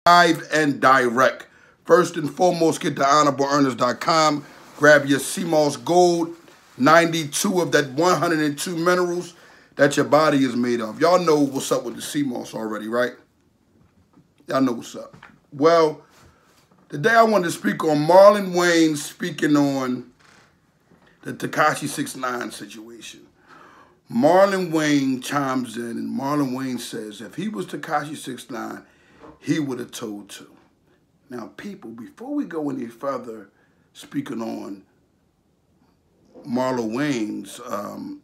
live and direct. First and foremost, get to honorableearners.com. Grab your CMOS Gold, 92 of that 102 minerals that your body is made of. Y'all know what's up with the CMOS already, right? Y'all know what's up. Well, today I wanted to speak on Marlon Waynes speaking on the Tekashi 6IX9INE situation. Marlon Waynes chimes in, and Marlon Waynes says if he was Tekashi 6IX9INE, he would have told to. Now, people, before we go any further speaking on Marlon Waynes'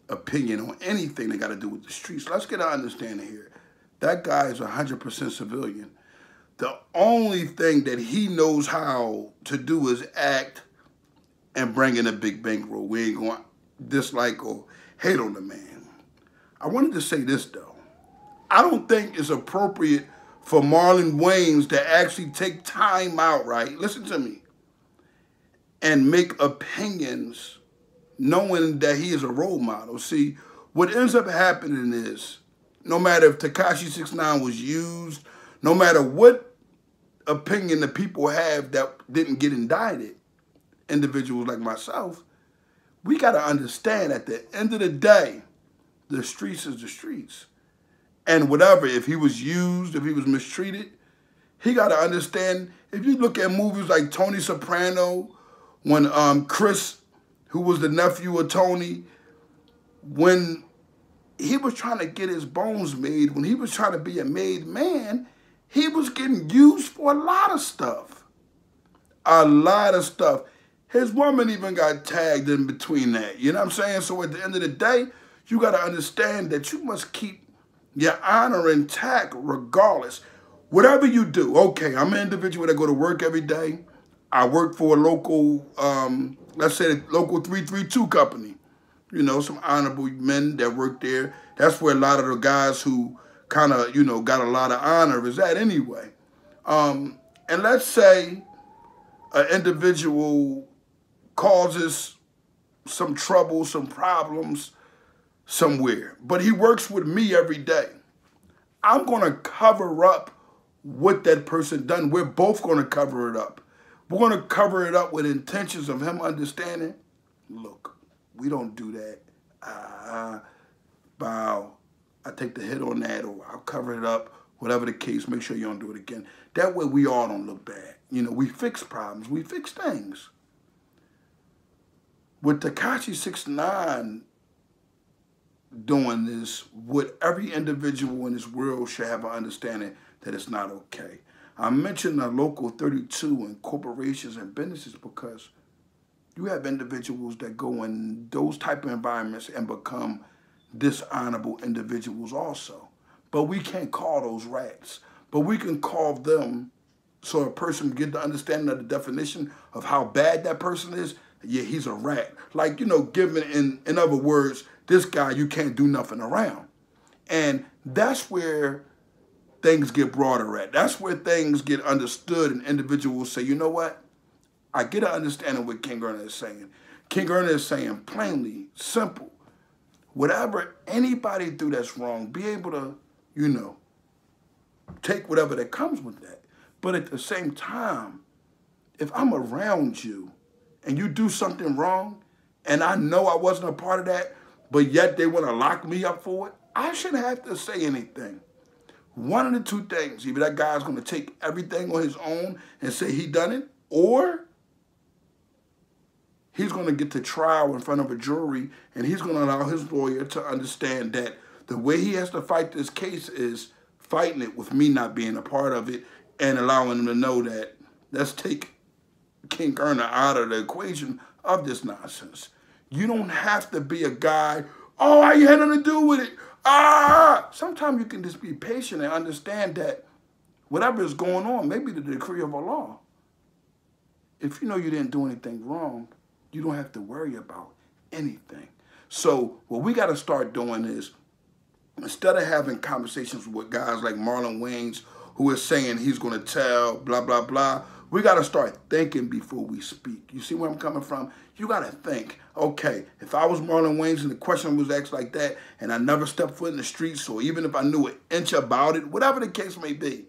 opinion on anything that got to do with the streets, let's get an understanding here. That guy is 100% civilian. The only thing that he knows how to do is act and bring in a big bankroll. We ain't going to dislike or hate on the man. I wanted to say this, though. I don't think it's appropriate for Marlon Waynes to actually take time out, right? Listen to me. And make opinions knowing that he is a role model. See, what ends up happening is, no matter if Tekashi 6IX9INE was used, no matter what opinion the people have that didn't get indicted, individuals like myself, we got to understand at the end of the day, the streets is the streets. And whatever, if he was used, if he was mistreated, he got to understand, if you look at movies like Tony Soprano, when Chris, who was the nephew of Tony, when he was trying to get his bones made, when he was trying to be a made man, he was getting used for a lot of stuff. A lot of stuff. His woman even got tagged in between that. You know what I'm saying? So at the end of the day, you got to understand that you must keep your honor intact regardless. Whatever you do, okay, I'm an individual that go to work every day. I work for a local, let's say a local 332 company. You know, some honorable men that work there. That's where a lot of the guys who kind of, you know, got a lot of honor is at anyway. And let's say an individual causes some trouble, some problems somewhere, but he works with me every day. I'm going to cover up what that person done. We're both going to cover it up. We're going to cover it up with intentions of him understanding, look, we don't do that. Bow, I take the hit on that, or I'll cover it up, whatever the case, make sure you don't do it again. That way we all don't look bad. You know, we fix problems, we fix things. With Tekashi 6IX9INE doing this, what every individual in this world should have an understanding that it's not okay. I mentioned the local 32 and corporations and businesses because you have individuals that go in those type of environments and become dishonorable individuals also. But we can't call those rats. But we can call them so a person can get the understanding of the definition of how bad that person is. Yeah, he's a rat. Like, you know, given in other words, this guy you can't do nothing around. And that's where things get broader at. That's where things get understood and individuals say, you know what? I get an understanding what King Erna is saying. King Erna is saying plainly, simple, whatever anybody do that's wrong, be able to, you know, take whatever that comes with that. But at the same time, if I'm around you and you do something wrong and I know I wasn't a part of that, but yet they want to lock me up for it, I shouldn't have to say anything. One of the two things, either that guy's going to take everything on his own and say he done it, or he's going to get to trial in front of a jury and he's going to allow his lawyer to understand that the way he has to fight this case is fighting it with me not being a part of it and allowing him to know that let's take King Erna out of the equation of this nonsense. You don't have to be a guy, oh, I had nothing to do with it. Sometimes you can just be patient and understand that whatever is going on, maybe the decree of Allah. If you know you didn't do anything wrong, you don't have to worry about anything. So what we got to start doing is, instead of having conversations with guys like Marlon Waynes, who is saying he's going to tell, blah, blah, blah, we got to start thinking before we speak. You see where I'm coming from? You got to think, okay, if I was Marlon Waynes and the question was asked like that and I never stepped foot in the streets, or even if I knew an inch about it, whatever the case may be,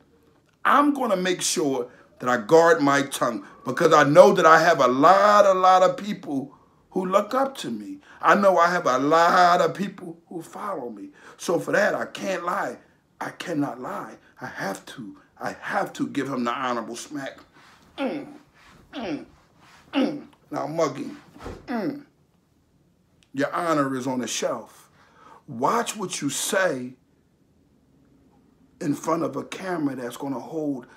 I'm going to make sure that I guard my tongue because I know that I have a lot of people who look up to me. I know I have a lot of people who follow me. So for that, I can't lie. I cannot lie. I have to give him the honorable smack. Now, Muggy, your honor is on the shelf. Watch what you say in front of a camera that's going to hold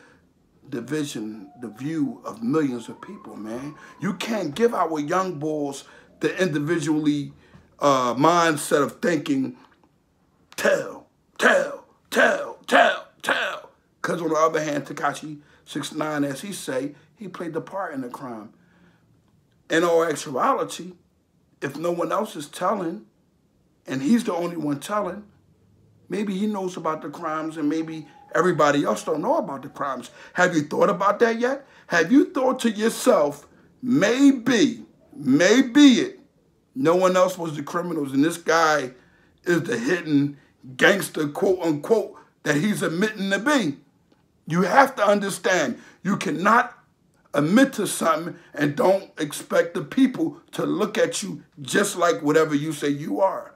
the vision, the view of millions of people, man. You can't give our young boys the individually mindset of thinking, tell. Because on the other hand, Tekashi 6IX9INE, as he say, he played the part in the crime. In all actuality, if no one else is telling, and he's the only one telling, maybe he knows about the crimes and maybe everybody else don't know about the crimes. Have you thought about that yet? Have you thought to yourself, maybe it, no one else was the criminals and this guy is the hidden gangster, quote unquote, that he's admitting to be? You have to understand, you cannot admit to something and don't expect the people to look at you just like whatever you say you are,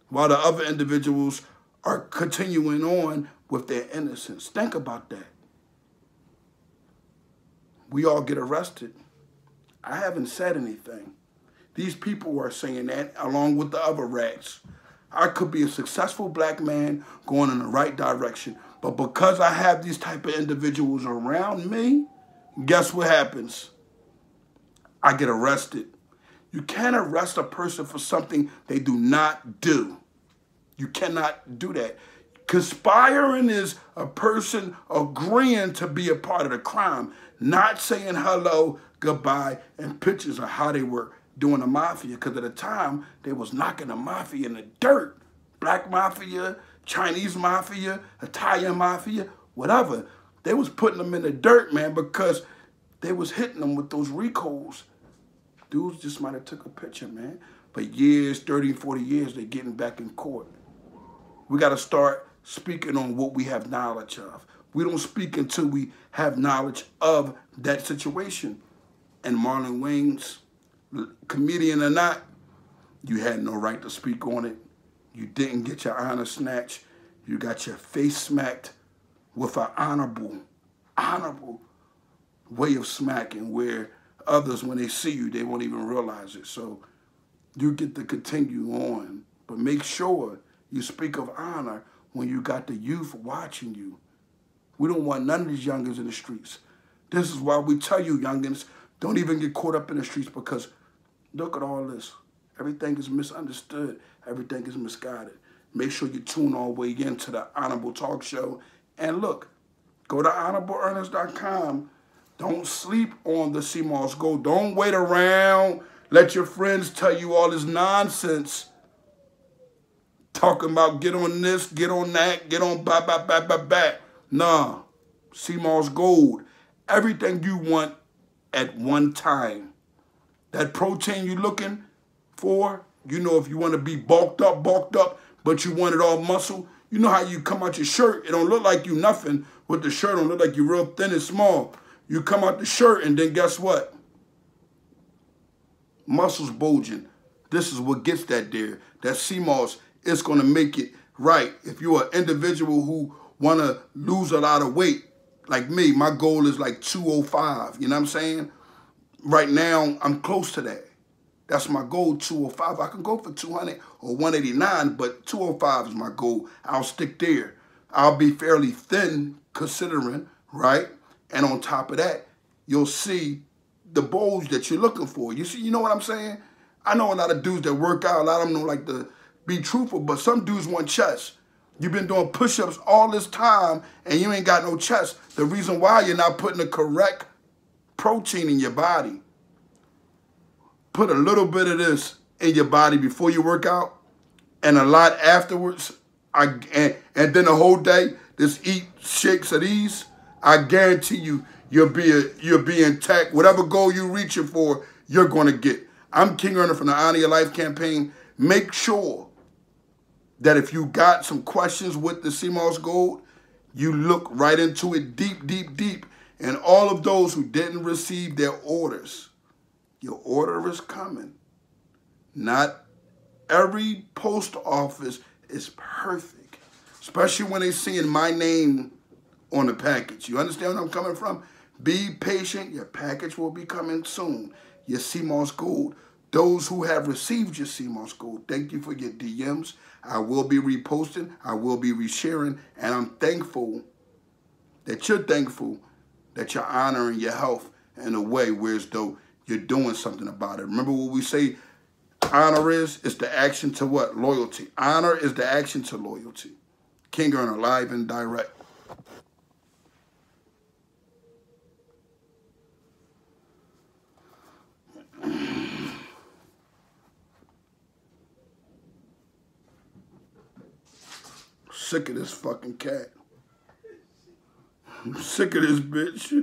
while the other individuals are continuing on with their innocence. Think about that. We all get arrested. I haven't said anything. These people are saying that along with the other rats. I could be a successful black man going in the right direction, but because I have these type of individuals around me, guess what happens? I get arrested. You can't arrest a person for something they do not do. You cannot do that. Conspiring is a person agreeing to be a part of the crime, not saying hello, goodbye, and pictures of how they were doing the mafia. Because at the time, they was knocking the mafia in the dirt. Black mafia, Chinese mafia, Italian mafia, whatever. They was putting them in the dirt, man, because they was hitting them with those recalls. Dudes just might have took a picture, man. But years, 30, 40 years, they're getting back in court. We got to start speaking on what we have knowledge of. We don't speak until we have knowledge of that situation. And Marlon Waynes, comedian or not, you had no right to speak on it. You didn't get your honor snatched. You got your face smacked with an honorable way of smacking where others, when they see you, they won't even realize it. So you get to continue on, but make sure you speak of honor when you got the youth watching you. We don't want none of these youngins in the streets. This is why we tell you, youngins, don't even get caught up in the streets, because look at all this. Everything is misunderstood. Everything is misguided. Make sure you tune all the way into the Honorable Talk Show. And look, go to honorableearners.com. Don't sleep on the CMOS Gold. Don't wait around. Let your friends tell you all this nonsense. Talking about get on this, get on that, get on back. Nah, CMOS Gold. Everything you want at one time. That protein you looking for, you know, if you want to be bulked up, but you want it all muscle, you know how you come out your shirt, it don't look like you nothing with the shirt, don't look like you real thin and small. You come out the shirt and then guess what? Muscles bulging. This is what gets that there. That CMOS is going to make it right. If you're an individual who want to lose a lot of weight, like me, my goal is like 205, you know what I'm saying? Right now, I'm close to that. That's my goal, 205. I can go for 200 or 189, but 205 is my goal. I'll stick there. I'll be fairly thin considering, right? And on top of that, you'll see the bulge that you're looking for. You see, you know what I'm saying? I know a lot of dudes that work out. A lot of them don't like to be truthful, but some dudes want chest. You've been doing push-ups all this time and you ain't got no chest. The reason why you're not putting the correct protein in your body. Put a little bit of this in your body before you work out and a lot afterwards. And then the whole day, just eat shakes of these. I guarantee you, you'll be intact. Whatever goal you're reaching for, you're going to get. I'm King Earner from the Honor Your Life campaign. Make sure that if you got some questions with the CMOS Gold, You look right into it deep, deep, deep. And all of those who didn't receive their orders, your order is coming. Not every post office is perfect, especially when they're seeing my name on the package. You understand where I'm coming from? Be patient. Your package will be coming soon. Your CMOS Gold. Those who have received your CMOS Gold, thank you for your DMs. I will be reposting. I will be resharing. And I'm thankful that you're honoring your health in a way where as though you're doing something about it. Remember what we say honor is? It's the action to what? Loyalty. Honor is the action to loyalty. King Earner, live and direct. Sick of this fucking cat. I'm sick of this bitch.